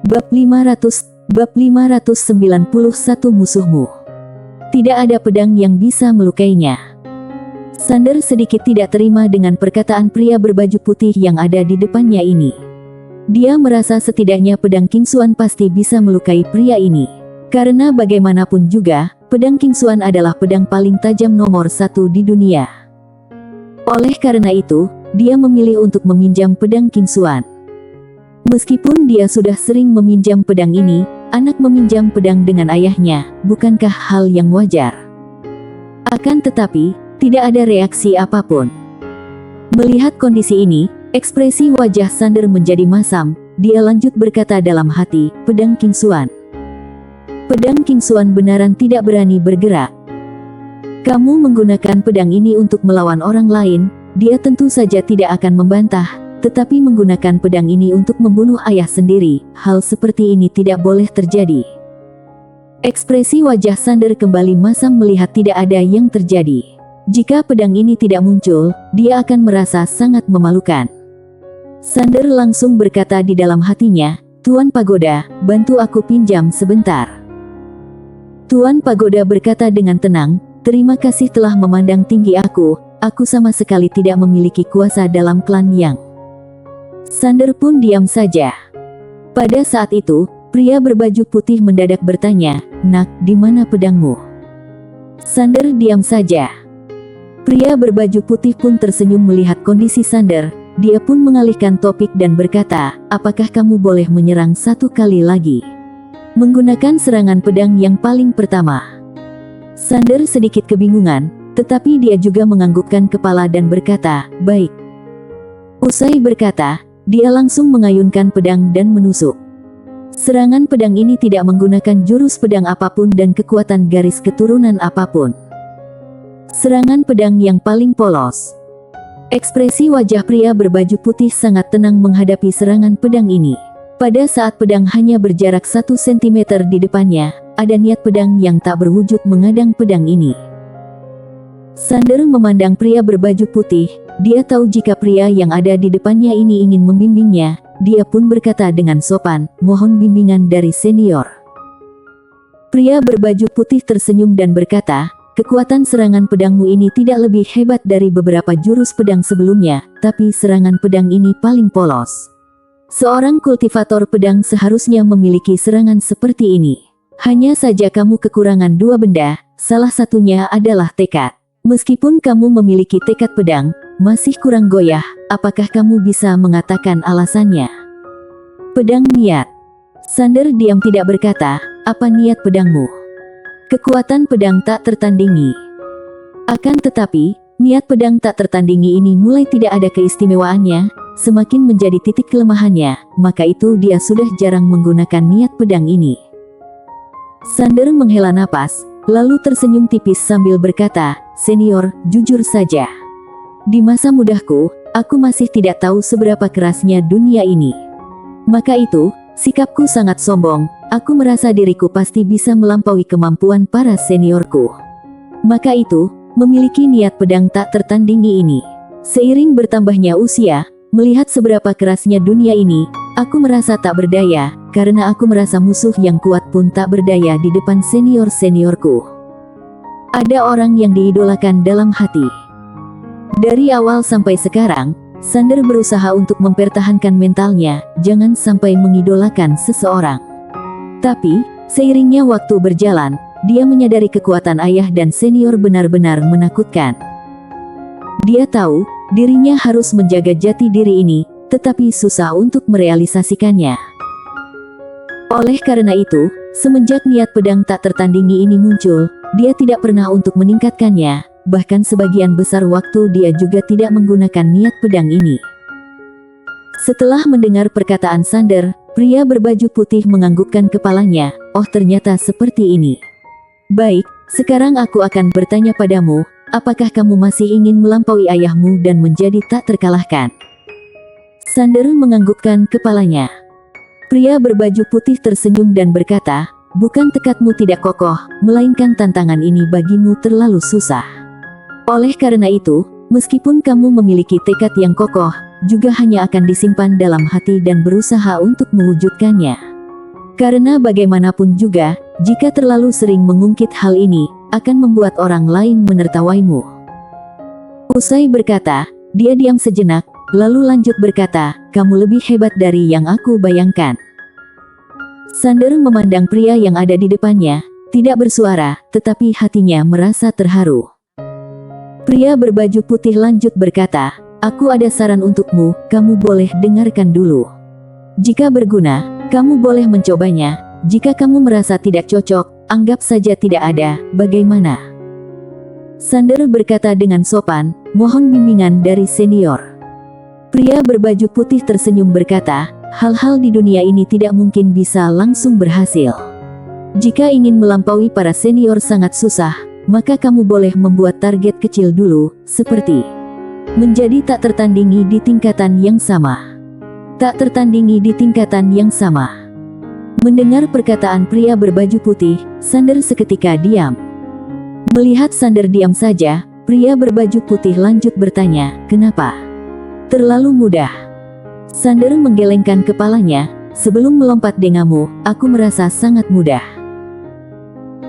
Bab 591 musuhmu. Tidak ada pedang yang bisa melukainya. Sander sedikit tidak terima dengan perkataan pria berbaju putih yang ada di depannya ini. Dia merasa setidaknya pedang King Xuan pasti bisa melukai pria ini. Karena bagaimanapun juga, pedang King Xuan adalah pedang paling tajam nomor 1 di dunia. Oleh karena itu, dia memilih untuk meminjam pedang King Xuan. Meskipun dia sudah sering meminjam pedang ini, anak meminjam pedang dengan ayahnya, bukankah hal yang wajar? Akan tetapi, tidak ada reaksi apapun. Melihat kondisi ini, ekspresi wajah Sander menjadi masam. Dia lanjut berkata dalam hati, pedang King Xuan. Pedang King Xuan benaran tidak berani bergerak. Kamu menggunakan pedang ini untuk melawan orang lain, dia tentu saja tidak akan membantah. Tetapi menggunakan pedang ini untuk membunuh ayah sendiri, hal seperti ini tidak boleh terjadi. Ekspresi wajah Sander kembali masam melihat tidak ada yang terjadi. Jika pedang ini tidak muncul, dia akan merasa sangat memalukan. Sander langsung berkata di dalam hatinya, Tuan Pagoda, bantu aku pinjam sebentar. Tuan Pagoda berkata dengan tenang, terima kasih telah memandang tinggi aku sama sekali tidak memiliki kuasa dalam klan Yang. Sander pun diam saja. Pada saat itu, pria berbaju putih mendadak bertanya, Nak, di mana pedangmu? Sander diam saja. Pria berbaju putih pun tersenyum melihat kondisi Sander. Dia pun mengalihkan topik dan berkata, apakah kamu boleh menyerang satu kali lagi? Menggunakan serangan pedang yang paling pertama. Sander sedikit kebingungan, tetapi dia juga menganggukkan kepala dan berkata, baik. Usai berkata, dia langsung mengayunkan pedang dan menusuk. Serangan pedang ini tidak menggunakan jurus pedang apapun dan kekuatan garis keturunan apapun. Serangan pedang yang paling polos. Ekspresi wajah pria berbaju putih sangat tenang menghadapi serangan pedang ini. Pada saat pedang hanya berjarak 1 cm di depannya, ada niat pedang yang tak berwujud mengadang pedang ini. Sander memandang pria berbaju putih. Dia tahu jika pria yang ada di depannya ini ingin membimbingnya. Dia pun berkata dengan sopan, mohon bimbingan dari senior. Pria berbaju putih tersenyum dan berkata, kekuatan serangan pedangmu ini tidak lebih hebat dari beberapa jurus pedang sebelumnya, tapi serangan pedang ini paling polos. Seorang kultivator pedang seharusnya memiliki serangan seperti ini. Hanya saja kamu kekurangan 2 benda, salah satunya adalah tekad. Meskipun kamu memiliki tekad pedang, masih kurang goyah, apakah kamu bisa mengatakan alasannya? Pedang niat. Sander diam tidak berkata, apa niat pedangmu? Kekuatan pedang tak tertandingi. Akan tetapi, niat pedang tak tertandingi ini mulai tidak ada keistimewaannya, semakin menjadi titik kelemahannya, maka itu dia sudah jarang menggunakan niat pedang ini. Sander menghela napas, lalu tersenyum tipis sambil berkata, senior, jujur saja. Di masa mudahku, aku masih tidak tahu seberapa kerasnya dunia ini. Maka itu, sikapku sangat sombong, aku merasa diriku pasti bisa melampaui kemampuan para seniorku. Maka itu, memiliki niat pedang tak tertandingi ini. Seiring bertambahnya usia, melihat seberapa kerasnya dunia ini, aku merasa tak berdaya, karena aku merasa musuh yang kuat pun tak berdaya di depan senior-seniorku. Ada orang yang diidolakan dalam hati. Dari awal sampai sekarang, Sander berusaha untuk mempertahankan mentalnya, jangan sampai mengidolakan seseorang. Tapi, seiringnya waktu berjalan, dia menyadari kekuatan ayah dan senior benar-benar menakutkan. Dia tahu, dirinya harus menjaga jati diri ini, tetapi susah untuk merealisasikannya. Oleh karena itu, semenjak niat pedang tak tertandingi ini muncul, dia tidak pernah untuk meningkatkannya. Bahkan sebagian besar waktu dia juga tidak menggunakan niat pedang ini. Setelah mendengar perkataan Sander, pria berbaju putih menganggukkan kepalanya, oh ternyata seperti ini. Baik, sekarang aku akan bertanya padamu, apakah kamu masih ingin melampaui ayahmu dan menjadi tak terkalahkan? Sander menganggukkan kepalanya. Pria berbaju putih tersenyum dan berkata, bukan tekadmu tidak kokoh, melainkan tantangan ini bagimu terlalu susah. Oleh karena itu, meskipun kamu memiliki tekad yang kokoh, juga hanya akan disimpan dalam hati dan berusaha untuk mewujudkannya. Karena bagaimanapun juga, jika terlalu sering mengungkit hal ini, akan membuat orang lain menertawaimu. Usai berkata, dia diam sejenak, lalu lanjut berkata, kamu lebih hebat dari yang aku bayangkan. Sander memandang pria yang ada di depannya, tidak bersuara, tetapi hatinya merasa terharu. Pria berbaju putih lanjut berkata, aku ada saran untukmu, kamu boleh dengarkan dulu. Jika berguna, kamu boleh mencobanya. Jika kamu merasa tidak cocok, anggap saja tidak ada, bagaimana? Sander berkata dengan sopan, mohon bimbingan dari senior. Pria berbaju putih tersenyum berkata, hal-hal di dunia ini tidak mungkin bisa langsung berhasil. Jika ingin melampaui para senior sangat susah, maka kamu boleh membuat target kecil dulu, seperti menjadi tak tertandingi di tingkatan yang sama. Tak tertandingi di tingkatan yang sama. Mendengar perkataan pria berbaju putih, Sander seketika diam. Melihat Sander diam saja, pria berbaju putih lanjut bertanya, kenapa? Terlalu mudah. Sander menggelengkan kepalanya, sebelum melompat denganmu, aku merasa sangat mudah.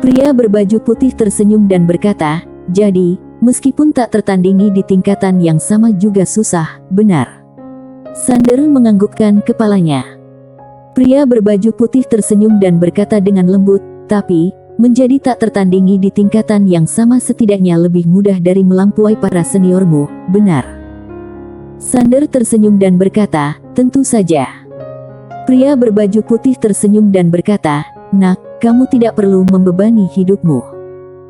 Pria berbaju putih tersenyum dan berkata, jadi, meskipun tak tertandingi di tingkatan yang sama juga susah, benar? Sander menganggukkan kepalanya. Pria berbaju putih tersenyum dan berkata dengan lembut, tapi, menjadi tak tertandingi di tingkatan yang sama setidaknya lebih mudah dari melampaui para seniormu, benar? Sander tersenyum dan berkata, tentu saja. Pria berbaju putih tersenyum dan berkata, nak, kamu tidak perlu membebani hidupmu.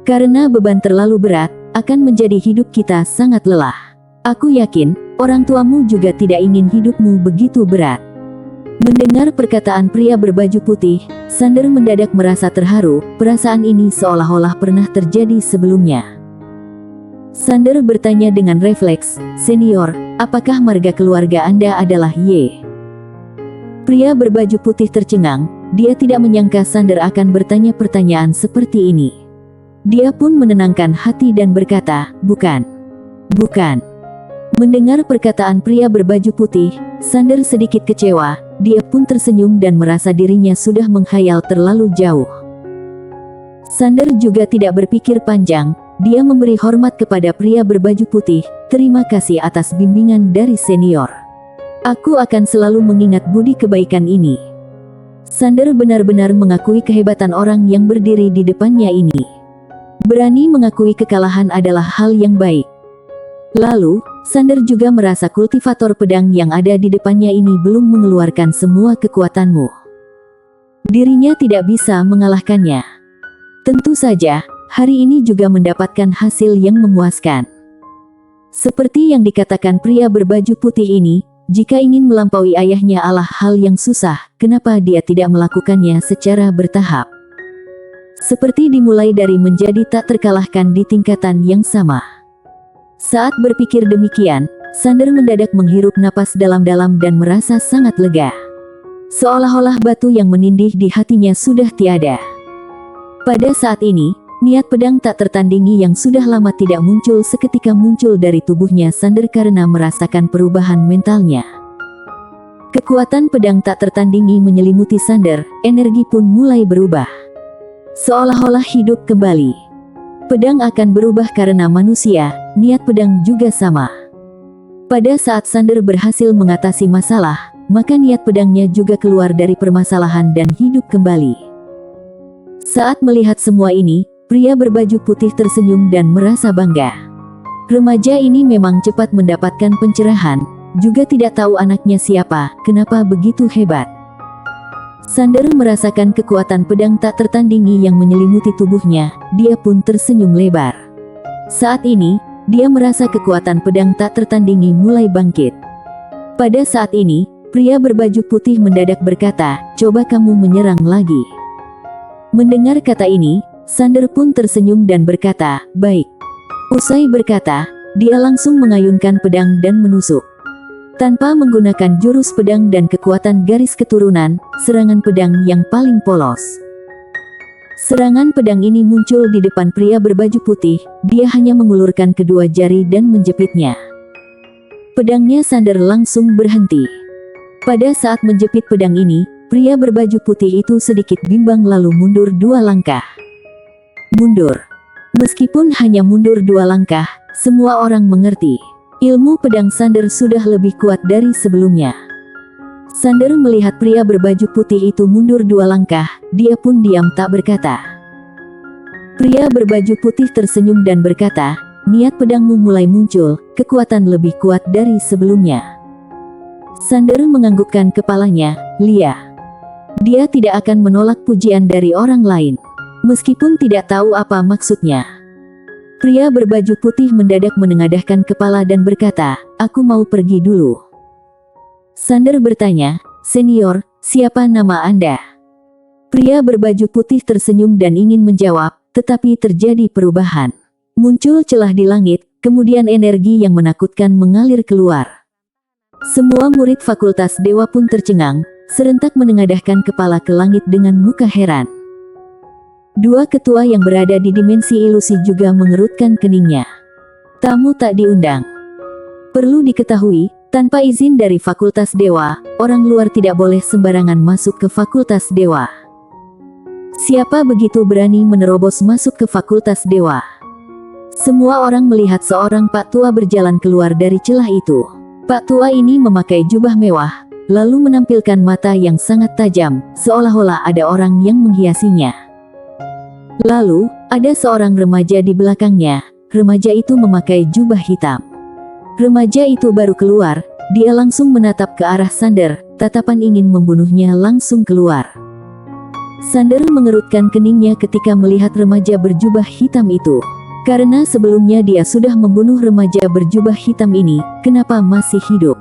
Karena beban terlalu berat, akan menjadi hidup kita sangat lelah. Aku yakin, orang tuamu juga tidak ingin hidupmu begitu berat. Mendengar perkataan pria berbaju putih, Sander mendadak merasa terharu, perasaan ini seolah-olah pernah terjadi sebelumnya. Sander bertanya dengan refleks, senior, apakah marga keluarga Anda adalah Y? Pria berbaju putih tercengang, dia tidak menyangka Sander akan bertanya pertanyaan seperti ini. Dia pun menenangkan hati dan berkata, bukan. Bukan. Mendengar perkataan pria berbaju putih, Sander sedikit kecewa, dia pun tersenyum dan merasa dirinya sudah menghayal terlalu jauh. Sander juga tidak berpikir panjang, dia memberi hormat kepada pria berbaju putih, terima kasih atas bimbingan dari senior. Aku akan selalu mengingat budi kebaikan ini. Sander benar-benar mengakui kehebatan orang yang berdiri di depannya ini. Berani mengakui kekalahan adalah hal yang baik. Lalu, Sander juga merasa kultivator pedang yang ada di depannya ini belum mengeluarkan semua kekuatanmu. Dirinya tidak bisa mengalahkannya. Tentu saja, hari ini juga mendapatkan hasil yang memuaskan. Seperti yang dikatakan pria berbaju putih ini, jika ingin melampaui ayahnya adalah hal yang susah, kenapa dia tidak melakukannya secara bertahap? Seperti dimulai dari menjadi tak terkalahkan di tingkatan yang sama. Saat berpikir demikian, Sander mendadak menghirup napas dalam-dalam dan merasa sangat lega. Seolah-olah batu yang menindih di hatinya sudah tiada. Pada saat ini, niat pedang tak tertandingi yang sudah lama tidak muncul seketika muncul dari tubuhnya Sander karena merasakan perubahan mentalnya. Kekuatan pedang tak tertandingi menyelimuti Sander, energi pun mulai berubah. Seolah-olah hidup kembali. Pedang akan berubah karena manusia, niat pedang juga sama. Pada saat Sander berhasil mengatasi masalah, maka niat pedangnya juga keluar dari permasalahan dan hidup kembali. Saat melihat semua ini, pria berbaju putih tersenyum dan merasa bangga. Remaja ini memang cepat mendapatkan pencerahan, juga tidak tahu anaknya siapa, kenapa begitu hebat. Sander merasakan kekuatan pedang tak tertandingi yang menyelimuti tubuhnya, dia pun tersenyum lebar. Saat ini, dia merasa kekuatan pedang tak tertandingi mulai bangkit. Pada saat ini, pria berbaju putih mendadak berkata, coba kamu menyerang lagi. Mendengar kata ini, Sander pun tersenyum dan berkata, baik. Usai berkata, dia langsung mengayunkan pedang dan menusuk. Tanpa menggunakan jurus pedang dan kekuatan garis keturunan, serangan pedang yang paling polos. Serangan pedang ini muncul di depan pria berbaju putih, dia hanya mengulurkan kedua jari dan menjepitnya. Pedangnya Sander langsung berhenti. Pada saat menjepit pedang ini, Pria berbaju putih itu sedikit bimbang lalu mundur 2 langkah. Mundur. Meskipun hanya mundur 2 langkah, semua orang mengerti. Ilmu pedang Sander sudah lebih kuat dari sebelumnya. Sander melihat pria berbaju putih itu mundur 2 langkah, dia pun diam tak berkata. Pria berbaju putih tersenyum dan berkata, niat pedangmu mulai muncul, kekuatan lebih kuat dari sebelumnya. Sander menganggukkan kepalanya, Lia. Dia tidak akan menolak pujian dari orang lain. Meskipun tidak tahu apa maksudnya. Pria berbaju putih mendadak menengadahkan kepala dan berkata, aku mau pergi dulu. Sander bertanya, senior, siapa nama Anda? Pria berbaju putih tersenyum dan ingin menjawab, tetapi terjadi perubahan. Muncul celah di langit, kemudian energi yang menakutkan mengalir keluar. Semua murid Fakultas Dewa pun tercengang, serentak menengadahkan kepala ke langit dengan muka heran. 2 ketua yang berada di dimensi ilusi juga mengerutkan keningnya. Tamu tak diundang. Perlu diketahui, tanpa izin dari Fakultas Dewa, orang luar tidak boleh sembarangan masuk ke Fakultas Dewa. Siapa begitu berani menerobos masuk ke Fakultas Dewa? Semua orang melihat seorang Pak Tua berjalan keluar dari celah itu. Pak Tua ini memakai jubah mewah, lalu menampilkan mata yang sangat tajam, seolah-olah ada orang yang menghiasinya. Lalu, ada seorang remaja di belakangnya. Remaja itu memakai jubah hitam. Remaja itu baru keluar, dia langsung menatap ke arah Sander, tatapan ingin membunuhnya langsung keluar. Sander mengerutkan keningnya ketika melihat remaja berjubah hitam itu. Karena sebelumnya dia sudah membunuh remaja berjubah hitam ini, kenapa masih hidup?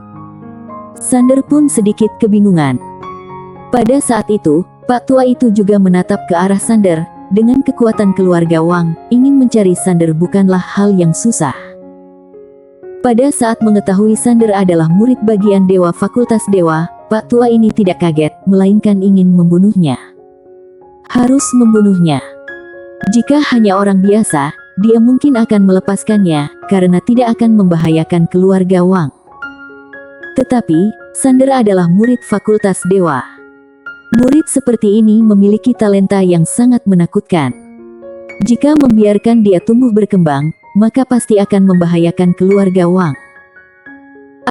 Sander pun sedikit kebingungan. Pada saat itu, Pak Tua itu juga menatap ke arah Sander. Dengan kekuatan keluarga Wang, ingin mencari Sander bukanlah hal yang susah. Pada saat mengetahui Sander adalah murid bagian Dewa Fakultas Dewa, Pak Tua ini tidak kaget, melainkan ingin membunuhnya. Harus membunuhnya. Jika hanya orang biasa, dia mungkin akan melepaskannya, karena tidak akan membahayakan keluarga Wang. Tetapi, Sander adalah murid Fakultas Dewa. Murid seperti ini memiliki talenta yang sangat menakutkan. Jika membiarkan dia tumbuh berkembang, maka pasti akan membahayakan keluarga Wang.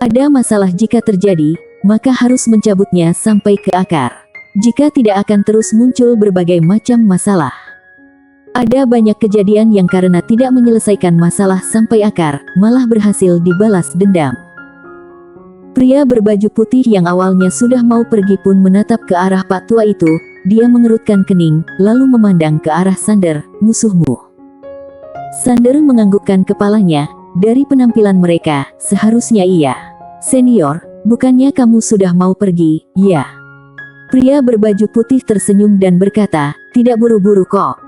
Ada masalah jika terjadi, maka harus mencabutnya sampai ke akar. Jika tidak akan terus muncul berbagai macam masalah. Ada banyak kejadian yang karena tidak menyelesaikan masalah sampai akar, malah berhasil dibalas dendam. Pria berbaju putih yang awalnya sudah mau pergi pun menatap ke arah Pak Tua itu, dia mengerutkan kening, lalu memandang ke arah Sander, musuhmu. Sander menganggukkan kepalanya, dari penampilan mereka, seharusnya iya. Senior, bukannya kamu sudah mau pergi, ya? Pria berbaju putih tersenyum dan berkata, tidak buru-buru kok.